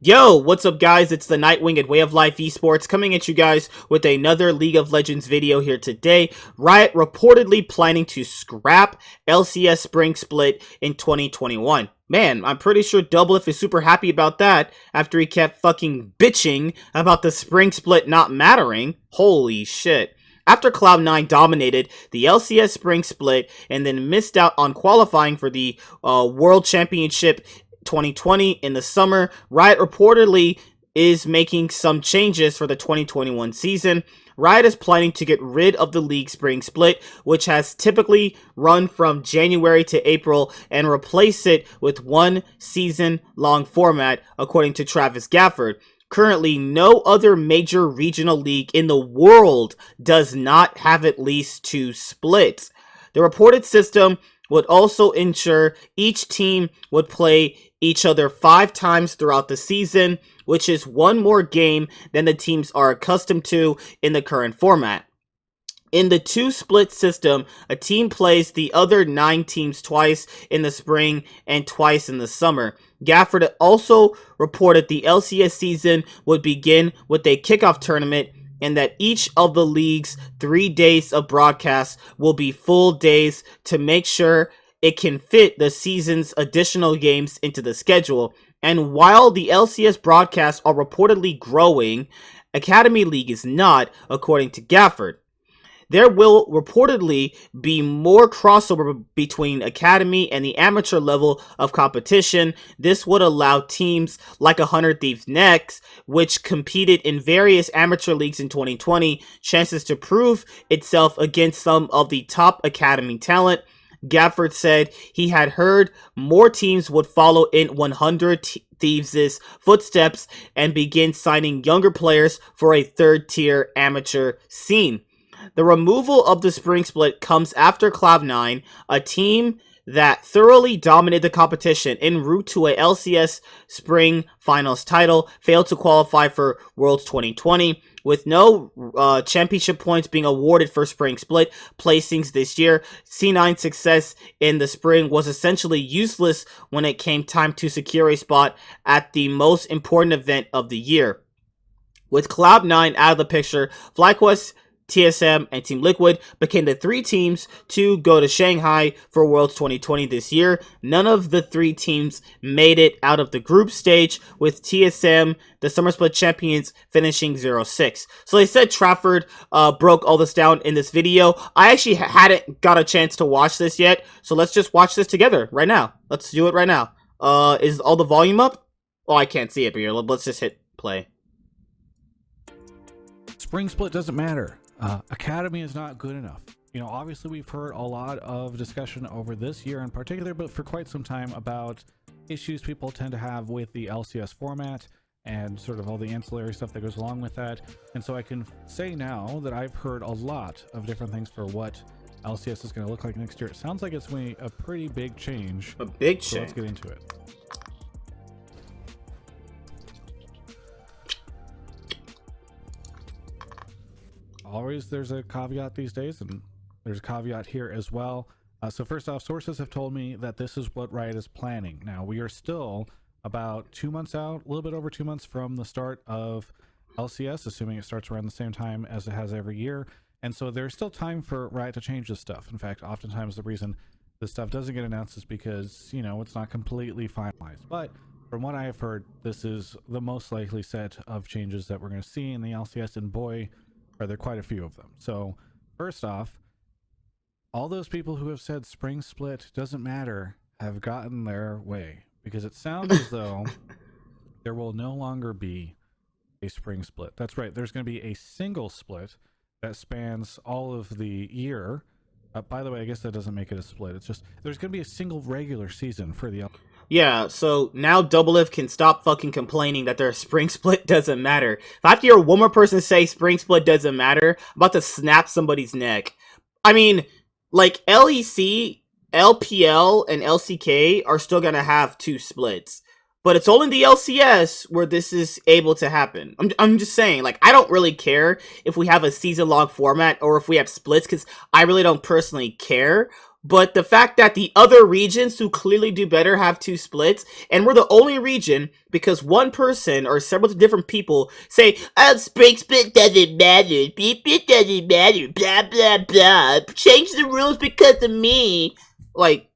Yo, what's up guys? It's the Nightwing at Way of Life Esports coming at you guys with another League of Legends video here today. Riot reportedly planning to scrap LCS Spring Split in 2021. Man, I'm pretty sure Doublelift is super happy about that after he kept fucking bitching about the Spring Split not mattering. Holy shit. After Cloud9 dominated the LCS Spring Split and then missed out on qualifying for the World Championship 2020 in the summer, Riot reportedly is making some changes for the 2021 season. Riot is planning to get rid of the league spring split, which has typically run from January to April, and replace it with one season-long format, according to Travis Gafford. Currently, no other major regional league in the world does not have at least two splits. The reported system would also ensure each team would play each other 5 times throughout the season, which is one more game than the teams are accustomed to in the current format. In the two-split system, a team plays the other 9 teams twice in the spring and twice in the summer. Gafford also reported the LCS season would begin with a kickoff tournament, and that each of the league's 3 days of broadcast will be full days to make sure it can fit the season's additional games into the schedule. And while the LCS broadcasts are reportedly growing, Academy League is not, according to Gafford. There will reportedly be more crossover between Academy and the amateur level of competition. This would allow teams like 100 Thieves Next, which competed in various amateur leagues in 2020, chances to prove itself against some of the top Academy talent. Gafford said he had heard more teams would follow in 100 Thieves' footsteps and begin signing younger players for a third-tier amateur scene. The removal of the spring split comes after Cloud9, a team that thoroughly dominated the competition en route to a LCS Spring Finals title, failed to qualify for Worlds 2020. With no championship points being awarded for Spring Split placings this year, C9's success in the Spring was essentially useless when it came time to secure a spot at the most important event of the year. With Cloud9 out of the picture, FlyQuest, TSM, and Team Liquid became the 3 teams to go to Shanghai for Worlds 2020 this year. None of the 3 teams made it out of the group stage, with TSM, the Summer Split champions, finishing 0-6. So they said Trafford broke all this down in this video. I actually hadn't got a chance to watch this yet, so let's just watch this together right now. Let's do it right now. Is all the volume up? Oh, I can't see it, but here, let's just hit play. Spring Split doesn't matter. Academy is not good enough. You know, obviously we've heard a lot of discussion over this year in particular, but for quite some time, about issues people tend to have with the LCS format and sort of all the ancillary stuff that goes along with that. And so I can say now that I've heard a lot of different things for what LCS is going to look like next year. It sounds like it's going to be a pretty big change. A big change. So let's get into it. Always there's a caveat these days, and there's a caveat here as well. So first off, sources have told me that this is what Riot is planning. Now, we are still about 2 months out, a little bit over 2 months from the start of LCS, assuming it starts around the same time as it has every year. And so there's still time for Riot to change this stuff. In fact, oftentimes the reason this stuff doesn't get announced is because, you know, it's not completely finalized. But from what I have heard, this is the most likely set of changes that we're going to see in the LCS, and boy, are there quite a few of them. So first off, all those people who have said Spring Split doesn't matter have gotten their way, because it sounds as though there will no longer be a Spring Split. That's right, there's going to be a single split that spans all of the year. By the way, I guess that doesn't make it a split. It's just there's going to be a single regular season for the Yeah, so now Doublelift can stop fucking complaining that their Spring Split doesn't matter. If I have to hear one more person say Spring Split doesn't matter, I'm about to snap somebody's neck. I mean, like, LEC, LPL, and LCK are still gonna have 2 splits. But it's only the LCS where this is able to happen. I'm just saying, like, I don't really care if we have a season-long format or if we have splits, because I really don't personally care. But the fact that the other regions who clearly do better have 2 splits, and we're the only region because one person or several different people say, oh, spring split doesn't matter, it doesn't matter, blah, blah, blah, change the rules because of me. Like,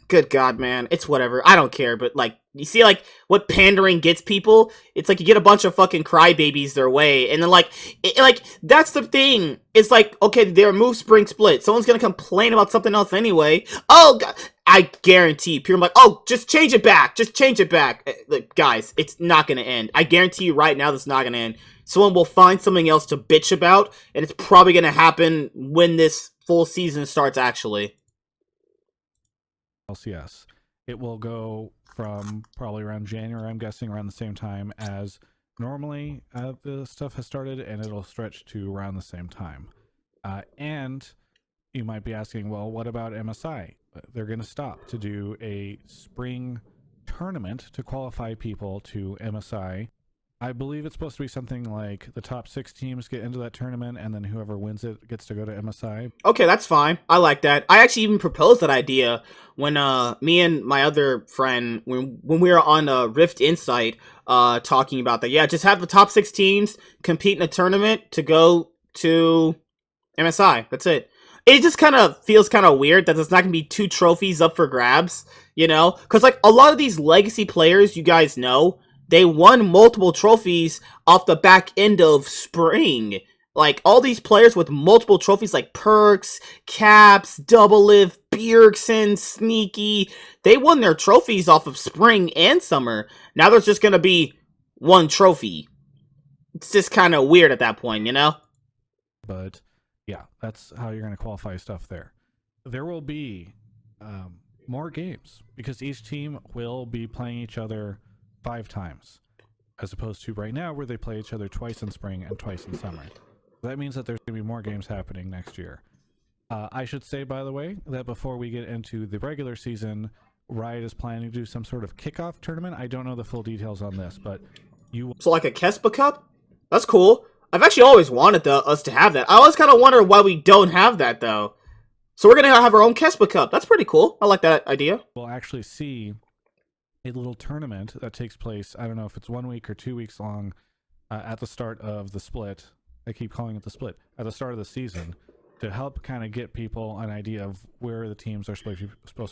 good God, man. It's whatever. I don't care, but, like, you see, like, what pandering gets people? It's like you get a bunch of fucking crybabies their way, and then, like, that's the thing. It's like, okay, they remove Spring Split. Someone's gonna complain about something else anyway. Oh, God. I guarantee people are like, oh, just change it back. Just change it back. Like, guys, it's not gonna end. I guarantee you right now that's not gonna end. Someone will find something else to bitch about, and it's probably gonna happen when this full season starts, actually. LCS. It will go from probably around January, I'm guessing around the same time as normally the stuff has started, and it'll stretch to around the same time. And you might be asking, well, what about MSI? They're going to stop to do a spring tournament to qualify people to MSI. I believe it's supposed to be something like the top 6 teams get into that tournament, and then whoever wins it gets to go to MSI. Okay, that's fine. I like that. I actually even proposed that idea when me and my other friend, when we were on Rift Insight talking about that. Yeah, just have the top 6 teams compete in a tournament to go to MSI. That's it. It just kind of feels kind of weird that there's not going to be 2 trophies up for grabs, you know? Because, like, a lot of these legacy players, you guys know, they won multiple trophies off the back end of spring. Like, all these players with multiple trophies like Perks, Caps, Double Live, Bjergsen, Sneaky, they won their trophies off of spring and summer. Now there's just going to be 1 trophy. It's just kind of weird at that point, you know? But yeah, that's how you're going to qualify stuff there. There will be more games because each team will be playing each other 5 times, as opposed to right now where they play each other twice in spring and twice in summer. That means that there's going to be more games happening next year. I should say, by the way, that before we get into the regular season, Riot is planning to do some sort of kickoff tournament. I don't know the full details on this, but So like a Kespa Cup? That's cool. I've actually always wanted us to have that. I always kind of wonder why we don't have that, though. So we're going to have our own Kespa Cup. That's pretty cool. I like that idea. We'll actually see a little tournament that takes place, I don't know if it's 1 week or 2 weeks long, at the start of the split. I keep calling it the split. At the start of the season, to help kind of get people an idea of where the teams are supposed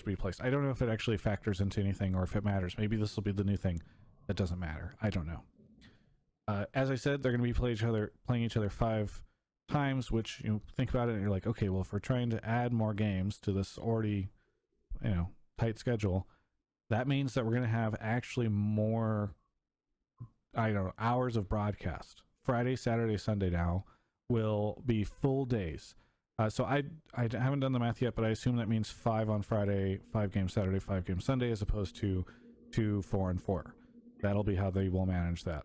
to be placed. I don't know if it actually factors into anything or if it matters. Maybe this will be the new thing that doesn't matter. I don't know. As I said, they're going to be playing each other 5 times, which, you think about it and you're like, okay, well, if we're trying to add more games to this already, tight schedule, that means that we're going to have actually more, hours of broadcast. Friday, Saturday, Sunday now will be full days. So I haven't done the math yet, but I assume that means 5 on Friday, 5 games Saturday, 5 games Sunday, as opposed to 2, 4, and 4. That'll be how they will manage that.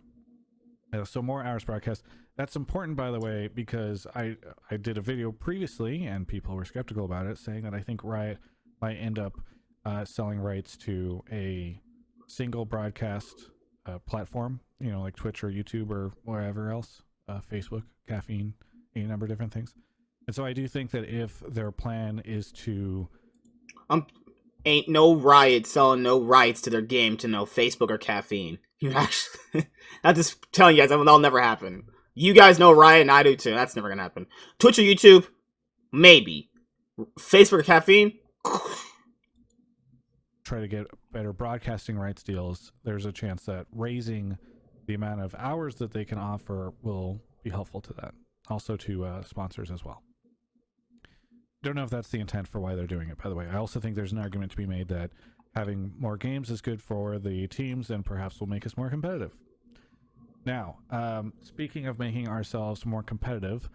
So more hours broadcast. That's important, by the way, because I did a video previously, and people were skeptical about it, saying that I think Riot might end up selling rights to a single broadcast platform, like Twitch or YouTube or wherever else, Facebook, Caffeine, any number of different things. And so I do think that if their plan is to... Ain't no Riot selling no rights to their game to no Facebook or Caffeine. You actually... I'm just telling you guys, that'll never happen. You guys know Riot, and I do too. That's never gonna happen. Twitch or YouTube? Maybe. Facebook or Caffeine? Try to get better broadcasting rights deals. There's a chance that raising the amount of hours that they can offer will be helpful to that. Also to sponsors as well. Don't know if that's the intent for why they're doing it, by the way. I also think there's an argument to be made that having more games is good for the teams and perhaps will make us more competitive. Now, speaking of making ourselves more competitive,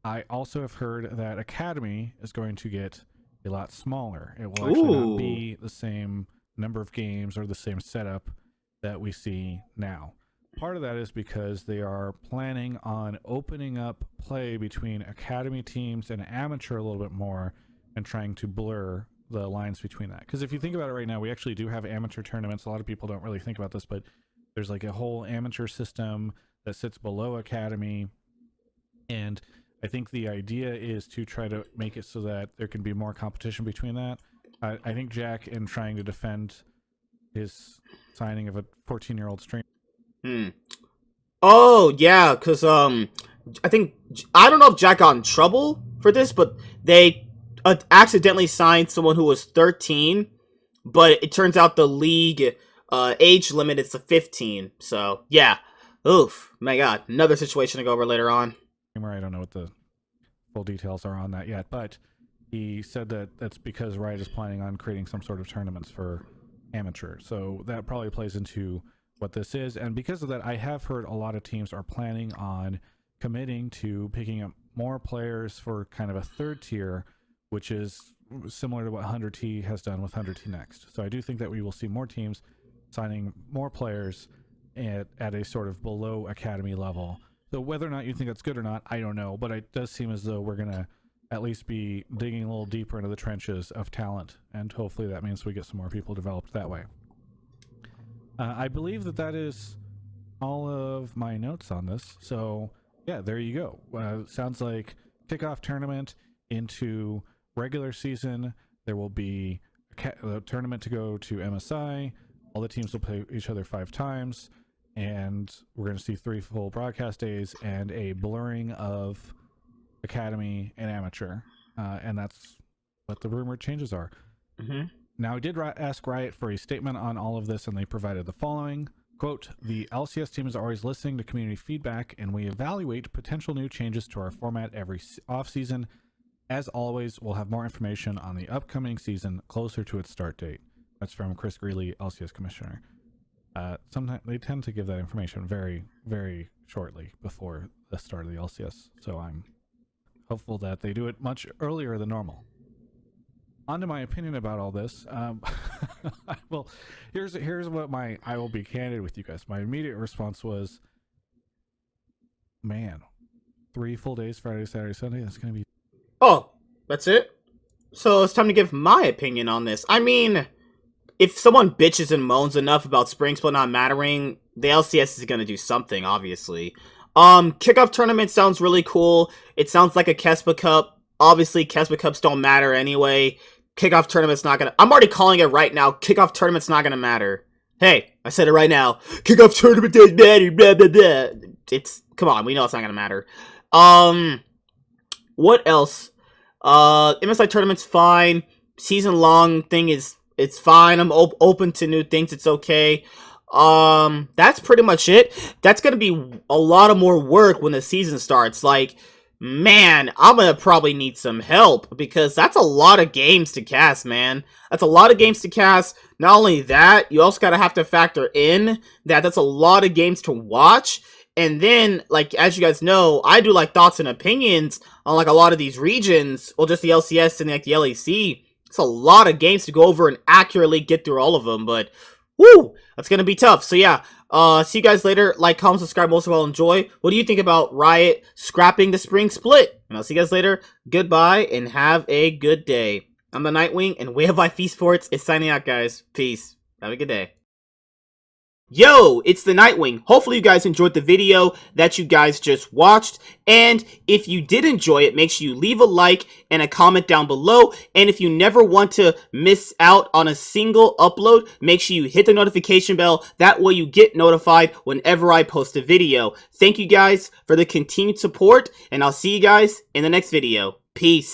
I also have heard that Academy is going to get a lot smaller. It will actually not be the same number of games or the same setup that we see now. Part of that is because they are planning on opening up play between academy teams and amateur a little bit more and trying to blur the lines between that. Because if you think about it right now, we actually do have amateur tournaments. A lot of people don't really think about this, but there's like a whole amateur system that sits below academy. And I think the idea is to try to make it so that there can be more competition between that. I think Jack, in trying to defend his signing of a 14-year-old streamer. Oh yeah, because I think I don't know if Jack got in trouble for this, but they accidentally signed someone who was 13, but it turns out the league age limit is to 15. So yeah, oof, my God, another situation to go over later on. I don't know what the full details are on that yet, but he said that that's because Riot is planning on creating some sort of tournaments for amateur. So that probably plays into what this is. And because of that, I have heard a lot of teams are planning on committing to picking up more players for kind of a third tier, which is similar to what 100T has done with 100T Next. So I do think that we will see more teams signing more players at a sort of below academy level. So whether or not you think that's good or not, I don't know, but it does seem as though we're going to at least be digging a little deeper into the trenches of talent, and hopefully that means we get some more people developed that way. I believe that is all of my notes on this. So yeah, there you go. Sounds like kickoff tournament into regular season. There will be a tournament to go to MSI. All the teams will play each other 5 times, and we're going to see 3 full broadcast days and a blurring of academy and amateur. And that's what the rumored changes are. Now, I did ask Riot for a statement on all of this, and they provided the following. Quote, "The LCS team is always listening to community feedback, and we evaluate potential new changes to our format every off-season. As always, we'll have more information on the upcoming season closer to its start date." That's from Chris Greeley, LCS commissioner. Sometimes they tend to give that information very, very shortly before the start of the LCS, so I'm hopeful that they do it much earlier than normal. On to my opinion about all this. Well, here's what I will be candid with you guys. My immediate response was, man, 3 full days, Friday, Saturday, Sunday. That's gonna be. Oh, that's it? So it's time to give my opinion on this. I mean, if someone bitches and moans enough about Spring Split not mattering, the LCS is gonna do something, obviously. Kickoff tournament sounds really cool. It sounds like a Kespa Cup. Obviously, Kespa Cups don't matter anyway. Kickoff tournament's not gonna... I'm already calling it right now. Kickoff tournament's not gonna matter. Hey, I said it right now. Kickoff tournament doesn't matter. Blah, blah, blah. It's... Come on, we know it's not gonna matter. What else? MSI tournament's fine. Season-long thing is... It's fine. I'm open to new things. It's okay. That's pretty much it. That's gonna be a lot of more work when the season starts. Like... Man, I'm gonna probably need some help, because that's a lot of games to cast, man. That's a lot of games to cast. Not only that, you also gotta have to factor in that that's a lot of games to watch. And then, like, as you guys know, I do, like, thoughts and opinions on, like, a lot of these regions, or just the LCS and, like, the LEC. It's a lot of games to go over and accurately get through all of them, but, woo, that's gonna be tough. So, yeah. See you guys later. Like, comment, subscribe, most of all, enjoy. What do you think about Riot scrapping the Spring Split? And I'll see you guys later. Goodbye, and have a good day. I'm the Nightwing, and Way of Life Esports is signing out, guys. Peace. Have a good day. Yo, it's the Nightwing. Hopefully you guys enjoyed the video that you guys just watched. And if you did enjoy it, make sure you leave a like and a comment down below. And if you never want to miss out on a single upload, make sure you hit the notification bell. That way you get notified whenever I post a video. Thank you guys for the continued support, and I'll see you guys in the next video. Peace.